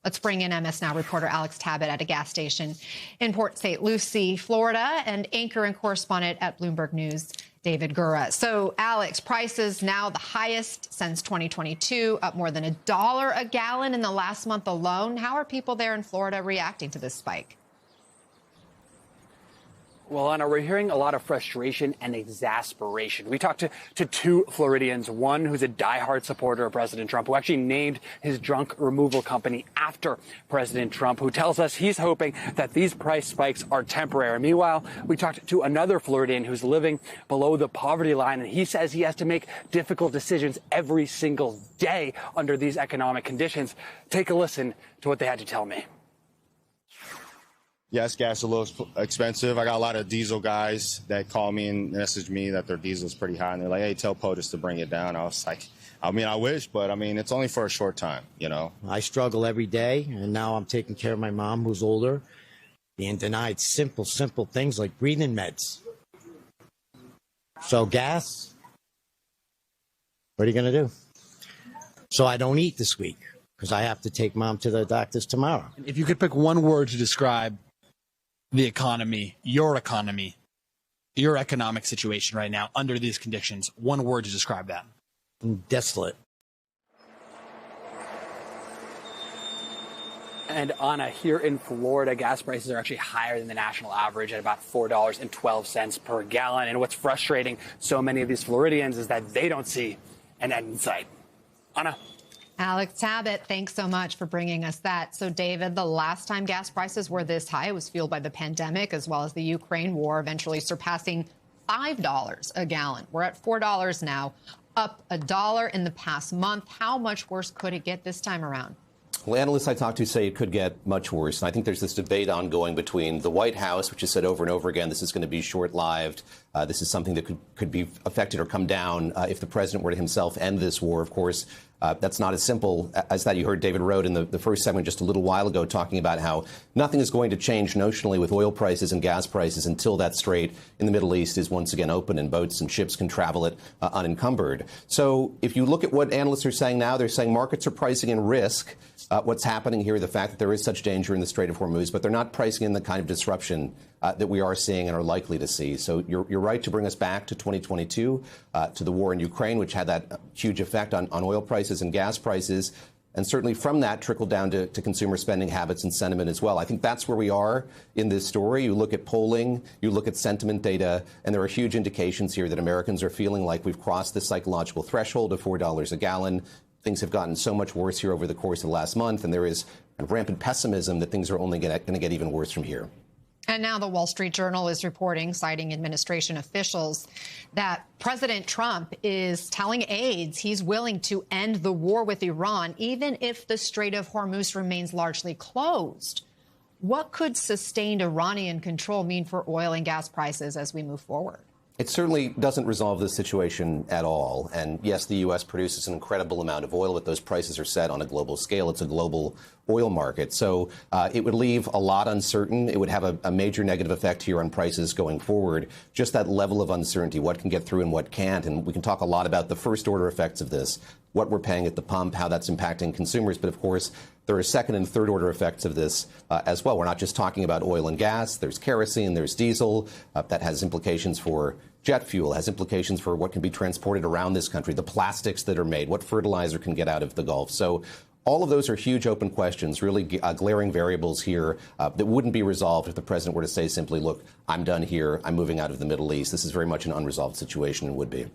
Let's bring in MS Now reporter Alex Tabbitt at a gas station in Port St. Lucie, Florida, and anchor and correspondent at Bloomberg News, David Gura. So, Alex, prices now the highest since 2022, up more than $1 a gallon in the last month alone. How are people there in Florida reacting to this spike? Well, Anna, we're hearing a lot of frustration and exasperation. We talked to two Floridians, one who's a diehard supporter of President Trump, who actually named his junk removal company after President Trump, who tells us he's hoping that these price spikes are temporary. Meanwhile, we talked to another Floridian who's living below the poverty line, and he says he has to make difficult decisions every single day under these economic conditions. Take a listen to what they had to tell me. Yes, gas is a little expensive. I got a lot of diesel guys that call me and message me that their diesel is pretty high. And they're like, hey, tell POTUS to bring it down. I was like, I mean, I wish, but I mean, it's only for a short time, you know. I struggle every day, and now I'm taking care of my mom who's older, being denied simple things like breathing meds. So gas, what are you going to do? So I don't eat this week because I have to take mom to the doctor's tomorrow. If you could pick one word to describe the economy, your economic situation right now under these conditions, one word to describe that. Desolate. And Anna, here in Florida, gas prices are actually higher than the national average at about $4.12 per gallon. And what's frustrating so many of these Floridians is that they don't see an end in sight. Anna. Alex Tabbitt, thanks so much for bringing us that. So, David, the last time gas prices were this high, it was fueled by the pandemic as well as the Ukraine war, eventually surpassing $5 a gallon. We're at $4 now, up $1 in the past month. How much worse could it get this time around? Well, analysts I talked to say it could get much worse. And I think there's this debate ongoing between the White House, which has said over and over again this is going to be short-lived. This is something that could be affected or come down if the president were to himself end this war. Of course, that's not as simple as that. You heard David Rohde in the first segment just a little while ago talking about how nothing is going to change notionally with oil prices and gas prices until that strait in the Middle East is once again open and boats and ships can travel it unencumbered. So if you look at what analysts are saying now, they're saying markets are pricing in risk. What's happening here, the fact that there is such danger in the Strait of Hormuz, but they're not pricing in the kind of disruption that we are seeing and are likely to see. So you're right to bring us back to 2022, to the war in Ukraine, which had that huge effect on oil prices and gas prices. And certainly from that trickled down to consumer spending habits and sentiment as well. I think that's where we are in this story. You look at polling, you look at sentiment data, and there are huge indications here that Americans are feeling like we've crossed the psychological threshold of $4 a gallon. Things have gotten so much worse here over the course of the last month, and there is rampant pessimism that things are only going to get even worse from here. And now the Wall Street Journal is reporting, citing administration officials, that President Trump is telling aides he's willing to end the war with Iran, even if the Strait of Hormuz remains largely closed. What could sustained Iranian control mean for oil and gas prices as we move forward? It certainly doesn't resolve this situation at all. And yes, the U.S. produces an incredible amount of oil, but those prices are set on a global scale. It's a global oil market. So it would leave a lot uncertain. It would have a major negative effect here on prices going forward. Just that level of uncertainty, what can get through and what can't. And we can talk a lot about the first order effects of this, what we're paying at the pump, how that's impacting consumers. But of course, there are second and third order effects of this as well. We're not just talking about oil and gas. There's kerosene, there's diesel. That has implications for jet fuel, has implications for what can be transported around this country, the plastics that are made, what fertilizer can get out of the Gulf. So all of those are huge open questions, really glaring variables here that wouldn't be resolved if the president were to say simply, look, I'm done here. I'm moving out of the Middle East. This is very much an unresolved situation and would be.